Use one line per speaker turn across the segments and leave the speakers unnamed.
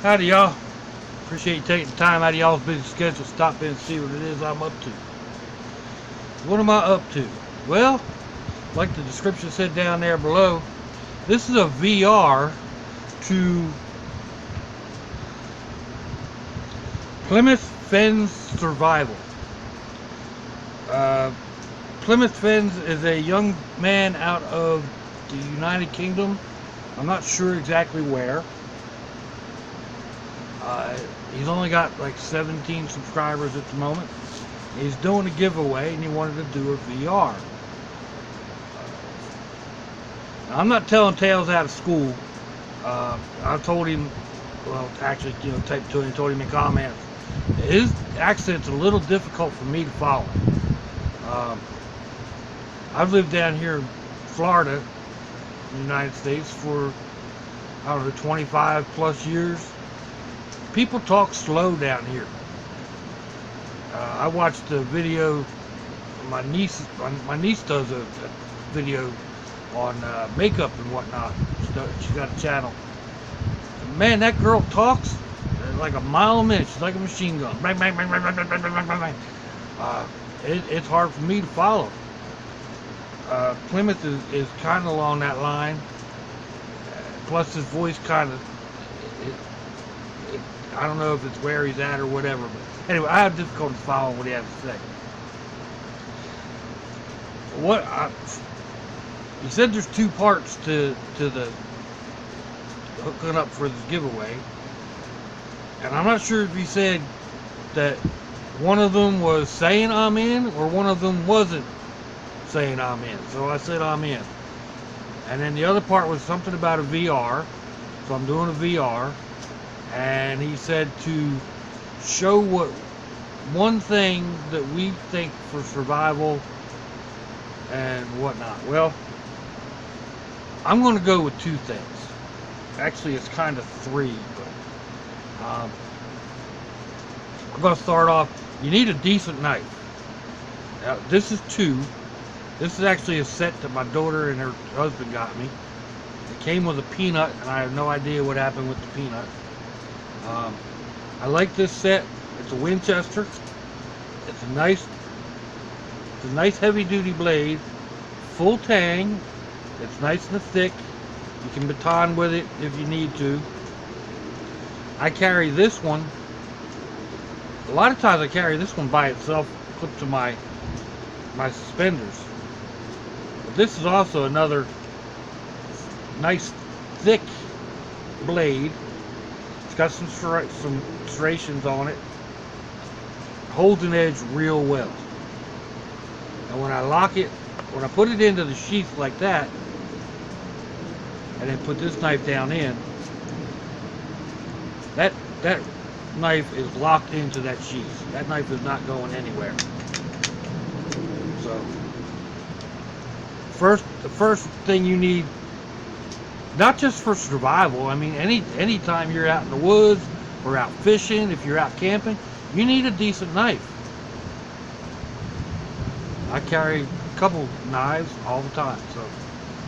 Howdy, y'all. Appreciate you taking the time out of y'all's busy schedule to stop in and see what it is I'm up to. What am I up to? Well, like the description said down there below, this is a VR to Plymouth Fenns survival. Plymouth Fenns is a young man out of the United Kingdom. I'm not sure exactly where. He's only got like 17 subscribers at the moment. He's doing a giveaway and he wanted to do a VR. Now, I'm not telling tales out of school. I told him, well, actually, typed to him, told him in comments, his accent's a little difficult for me to follow. I've lived down here in Florida, in the United States, for, I don't know, 25 plus years. People talk slow down here. I watched a video. My niece does a video on makeup and whatnot. She's got a channel. Man, that girl talks like a mile a minute. She's like a machine gun. Bang, bang, bang, bang, bang, bang, bang, bang, bang. It's hard for me to follow. Plymouth is kind of along that line. Plus, his voice kind of. I don't know if it's where he's at or whatever, but anyway, I have difficulty following what he has to say. He said there's two parts to the hooking up for this giveaway, and I'm not sure if he said that one of them was saying I'm in or one of them wasn't saying I'm in. So I said I'm in, and then the other part was something about a VR. So I'm doing a VR. And he said to show what one thing that we think for survival and whatnot. Well, I'm going to go with two things. Actually, it's kind of three, but I'm going to start off. You need a decent knife. Now, this is two. This is actually a set that my daughter and her husband got me. It came with a peanut, and I have no idea what happened with the peanut. I like this set. It's a Winchester. It's a nice heavy-duty blade, full tang. It's nice and thick. You can baton with it if you need to. I carry this one. A lot of times I carry this one by itself, clipped to my suspenders. But this is also another nice thick blade. It's got some serrations on it. Holds an edge real well. And when I lock it, when I put it into the sheath like that, and then put this knife down in, that knife is locked into that sheath. That knife is not going anywhere. So, the first thing you need, not just for survival, I mean anytime you're out in the woods or out fishing, if you're out camping, you need a decent knife. I carry a couple knives all the time, so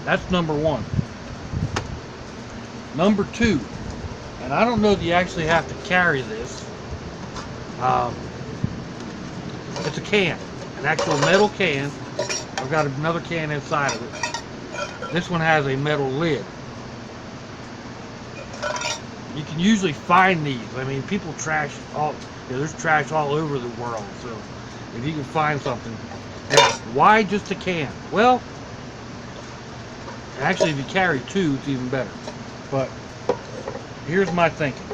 that's number one. Number two, and I don't know that you actually have to carry this, it's a can, an actual metal can. I've got another can inside of it. This one has a metal lid. You can usually find these. I mean, people trash all. There's trash all over the world. So, if you can find something, now, why just a can? Well, actually, if you carry two, it's even better. But here's my thinking: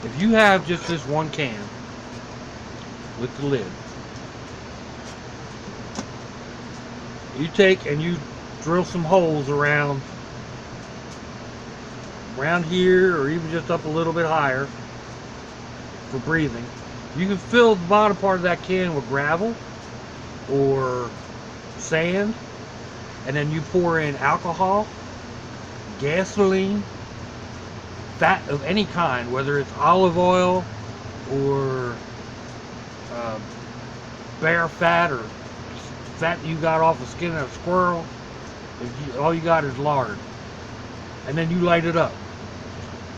if you have just this one can with the lid, you take and you drill some holes around here, or even just up a little bit higher for breathing. You can fill the bottom part of that can with gravel or sand, and then you pour in alcohol, gasoline, fat of any kind, whether it's olive oil or bear fat or fat you got off the skin of a squirrel. All you got is lard, and then you light it up.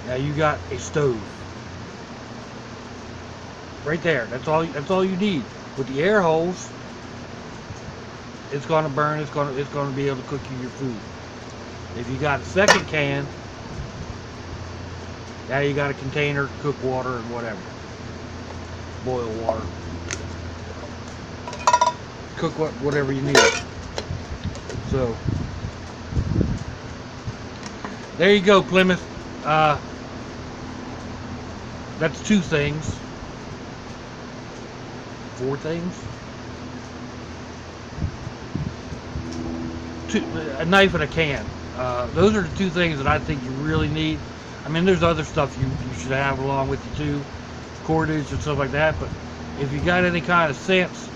Now you got a stove. Right there. That's all you need. With the air holes, it's gonna burn, it's gonna be able to cook you your food. If you got a second can, now you got a container, cook water and whatever. Boil water. Cook whatever you need. So there you go, Plymouth. That's 2 things. 4 things. A knife and a can. Those are the 2 things that I think you really need. I mean, there's other stuff you should have along with you too, cordage and stuff like that. But if you got any kind of sense,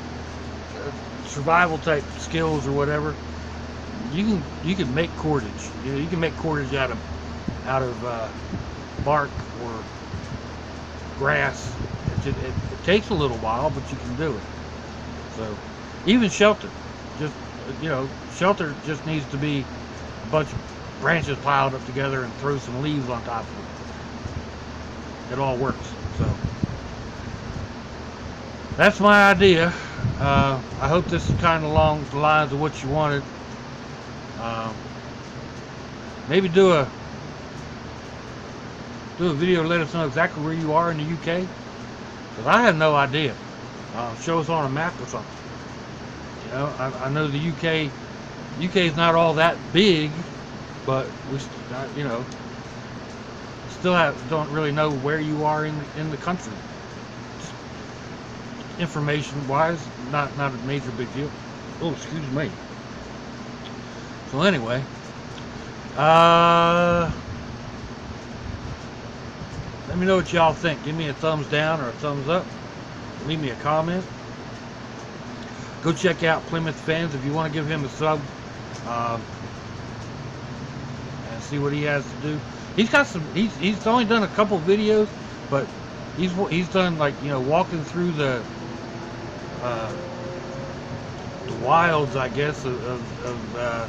survival type skills or whatever, you can make cordage. You know, you can make cordage out of bark or grass. It takes a little while, but you can do it. So even shelter, shelter just needs to be a bunch of branches piled up together and throw some leaves on top of it. It all works. So that's my idea. I hope this is kind of along the lines of what you wanted. Maybe do a video to let us know exactly where you are in the UK, because I have no idea. Show us on a map or something. You know, I know the UK is not all that big, but we still don't really know where you are in the country. Information wise, not a major big deal. Oh, excuse me. So anyway, let me know what y'all think. Give me a thumbs down or a thumbs up. Leave me a comment. Go check out Plymouth Fenns if you want to give him a sub. And see what he has to do. He's got some. He's only done a couple videos, but he's done, like, walking through the wilds, I guess, of the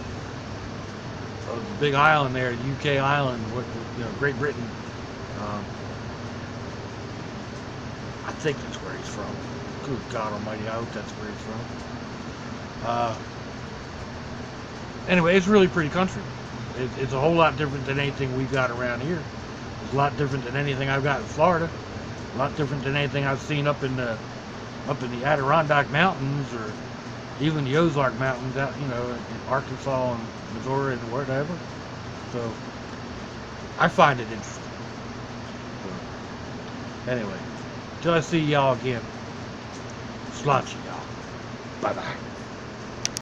big island there, UK island, Great Britain. I think that's where he's from. Good God Almighty, I hope that's where he's from. Anyway, it's really pretty country. It's a whole lot different than anything we've got around here. It's a lot different than anything I've got in Florida. A lot different than anything I've seen up in the Adirondack Mountains, or even the Ozark Mountains out, in Arkansas and Missouri and whatever. So I find it interesting. So, anyway, till I see y'all again, slouchy y'all. Bye-bye.